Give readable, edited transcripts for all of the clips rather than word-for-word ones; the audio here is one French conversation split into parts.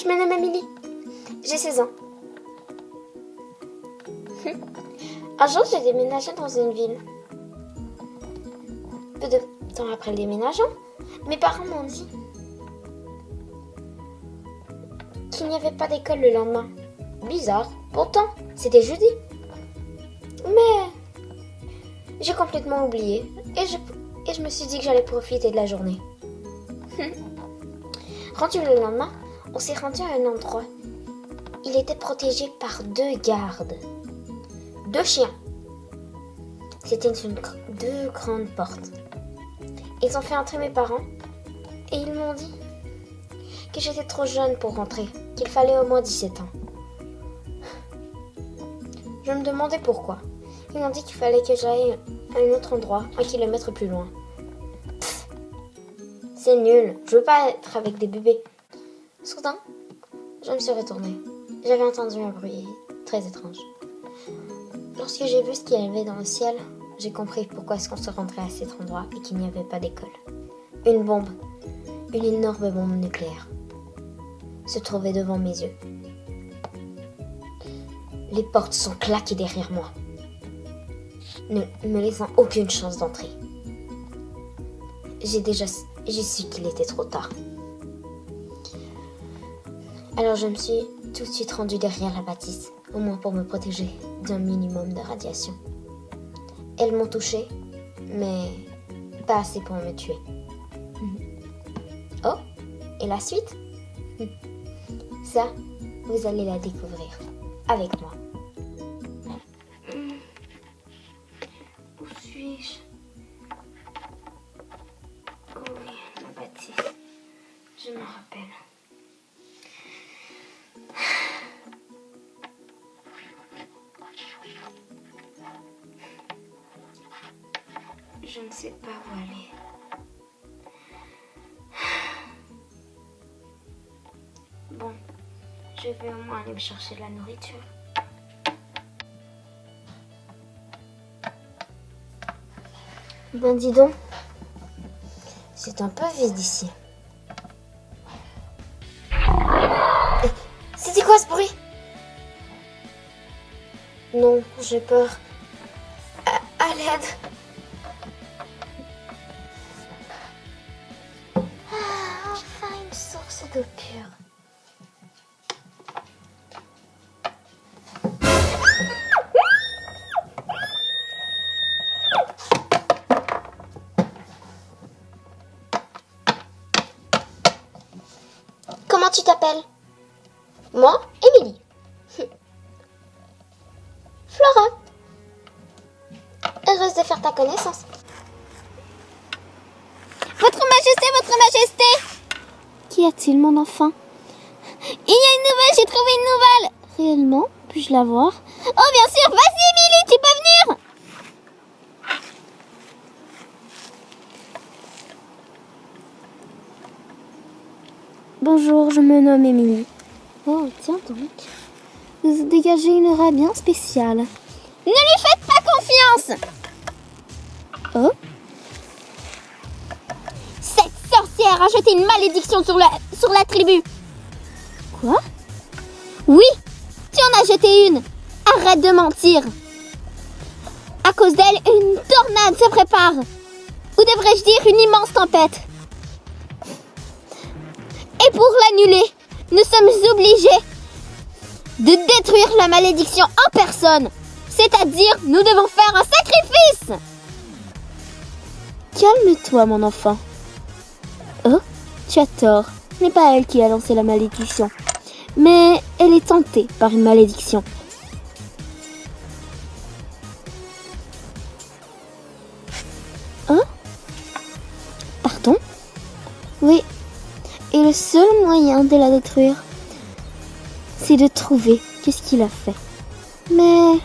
je me nomme Émilie. J'ai 16 ans. Un jour, j'ai déménagé dans une ville. Peu de temps après le déménagement, mes parents m'ont dit qu'il n'y avait pas d'école le lendemain. Bizarre, pourtant, c'était jeudi. Mais j'ai complètement oublié et je me suis dit que j'allais profiter de la journée. Rendu le lendemain, on s'est rendu à un endroit. Il était protégé par 2 gardes. 2 chiens. C'était deux grandes portes. Ils ont fait entrer mes parents et ils m'ont dit que j'étais trop jeune pour rentrer, qu'il fallait au moins 17 ans. Je me demandais pourquoi. Ils m'ont dit qu'il fallait que j'aille à un autre endroit, 1 kilomètre plus loin. Pff, c'est nul, je veux pas être avec des bébés. Soudain, je me suis retournée. J'avais entendu un bruit très étrange. Lorsque j'ai vu ce qu'il y avait dans le ciel, j'ai compris pourquoi est-ce qu'on se rendrait à cet endroit et qu'il n'y avait pas d'école. Une bombe, une énorme bombe nucléaire, se trouvait devant mes yeux. Les portes sont claquées derrière moi, ne me laissant aucune chance d'entrer. J'ai su qu'il était trop tard. Alors je me suis tout de suite rendue derrière la bâtisse, au moins pour me protéger d'un minimum de radiation. Elles m'ont touchée, mais pas assez pour me tuer. Oh, et la suite? Ça, vous allez la découvrir avec moi. Où suis-je? Oh oui, la bâtisse. Je m'en rappelle. Je ne sais pas où aller. Bon, je vais au moins aller me chercher de la nourriture. Ben dis donc, c'est un peu vide ici. C'était quoi ce bruit? Non, j'ai peur. À l'aide. Enfin une source d'eau pure. Comment tu t'appelles? Moi, Émilie. Flora. Heureuse de faire ta connaissance. Votre Majesté, Votre Majesté! Qu'y a-t-il, mon enfant? Il y a une nouvelle, j'ai trouvé une nouvelle! Réellement? Puis-je la voir? Oh, bien sûr! Vas-y, Émilie, tu peux venir! Bonjour, je me nomme Émilie. Oh, tiens donc. Vous dégagez une aura bien spéciale. Ne lui faites pas confiance! Oh? Cette sorcière a jeté une malédiction sur la tribu. Quoi? Oui, tu en as jeté une. Arrête de mentir. À cause d'elle, une tornade se prépare. Ou devrais-je dire une immense tempête. Et pour l'annuler, nous sommes obligés de détruire la malédiction en personne. C'est-à-dire, nous devons faire un sacrifice. Calme-toi, mon enfant. Oh, tu as tort. Ce n'est pas elle qui a lancé la malédiction. Mais elle est tentée par une malédiction. Hein? Pardon? Oui. Et le seul moyen de la détruire, c'est de trouver qu'est-ce qu'il a fait. Mais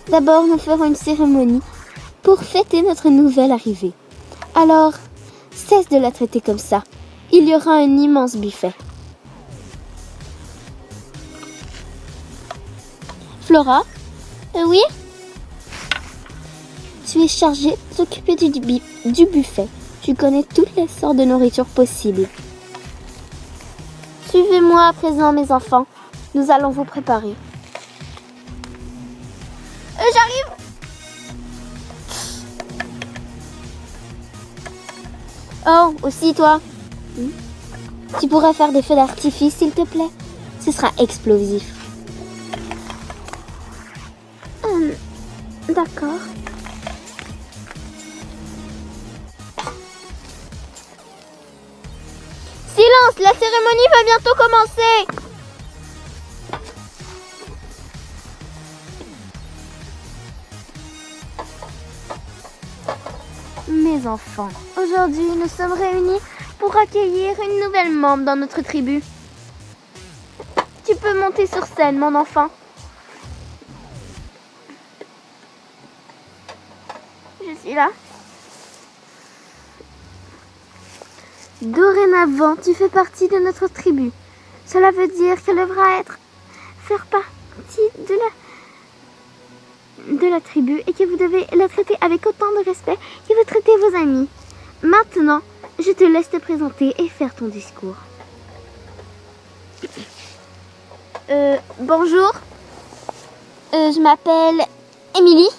d'abord, nous ferons une cérémonie pour fêter notre nouvelle arrivée. Alors, cesse de la traiter comme ça. Il y aura un immense buffet. Flora? Oui? Tu es chargée de t'occuper du buffet. Tu connais toutes les sortes de nourriture possibles. Suivez-moi à présent, mes enfants. Nous allons vous préparer. J'arrive. Oh, aussi toi. Tu pourrais faire des feux d'artifice, s'il te plaît. Ce sera explosif. D'accord. Silence, la cérémonie va bientôt commencer. Mes enfants, aujourd'hui nous sommes réunis pour accueillir une nouvelle membre dans notre tribu. Tu peux monter sur scène, mon enfant. Je suis là. Dorénavant, tu fais partie de notre tribu. Cela veut dire qu'elle devra faire partie de la tribu et que vous devez la traiter avec autant de respect que vous traitez vos amis. Maintenant, je te laisse te présenter et faire ton discours. Bonjour. Je m'appelle Émilie.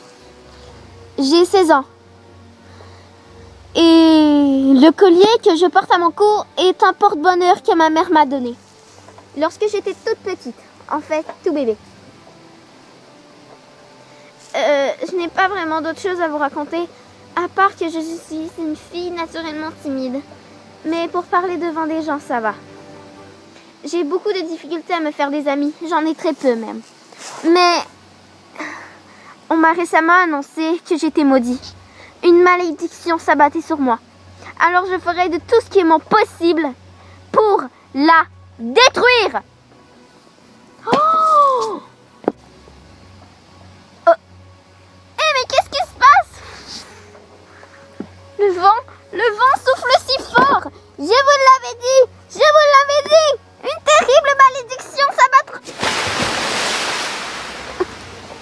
J'ai 16 ans. Et le collier que je porte à mon cou est un porte-bonheur que ma mère m'a donné lorsque j'étais toute petite, en fait, tout bébé. Je n'ai pas vraiment d'autre chose à vous raconter, à part que je suis une fille naturellement timide. Mais pour parler devant des gens, ça va. J'ai beaucoup de difficultés à me faire des amis, j'en ai très peu même. Mais on m'a récemment annoncé que j'étais maudit. Une malédiction s'abattait sur moi. Alors je ferai de tout ce qui est mon possible pour la détruire. Oh! Mais qu'est-ce qui se passe? Le vent souffle si fort. Je vous l'avais dit, je vous l'avais dit. Une terrible malédiction s'abattra.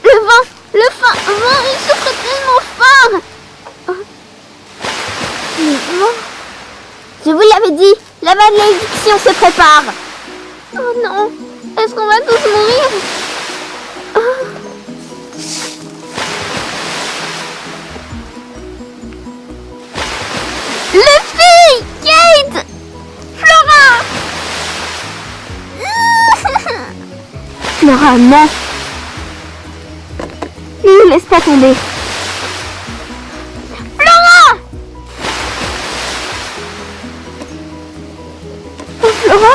Le vent, il souffle tellement fort. Je vous l'avais dit, la malédiction se prépare. Oh non, est-ce qu'on va tous mourir? Luffy, Kate, Flora. Flora, non. Ne nous laisse pas tomber. Flora! Oh, Flora?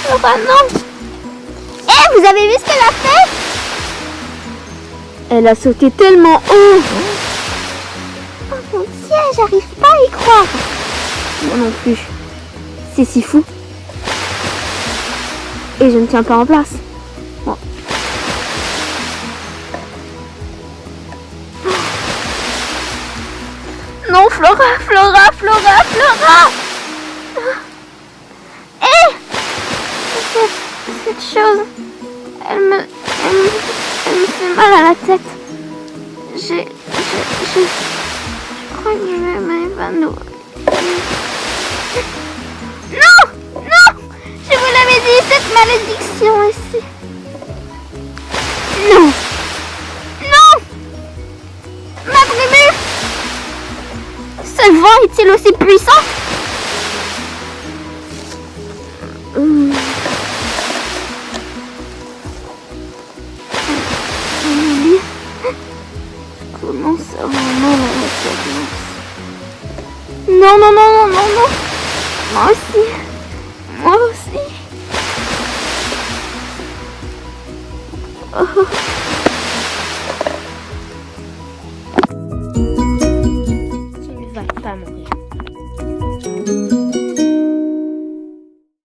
Flora, non. Vous avez vu ce qu'elle a fait? Elle a sauté tellement haut. Oh mon Dieu, j'arrive pas à y croire. Moi non plus. C'est si fou. Et je ne tiens pas en place. Bon. Non, Flora, Flora, Flora, Flora. Cette chose, elle me fait mal à la tête. Je crois que je vais m'évanouir. Non! Non! Je vous l'avais dit, cette malédiction ici. Non! Non! Ma tribu! Ce vent est-il aussi puissant? Comment ça va mal à la tête? Non, non, non, non, non, non. Moi aussi. Moi aussi. Oh.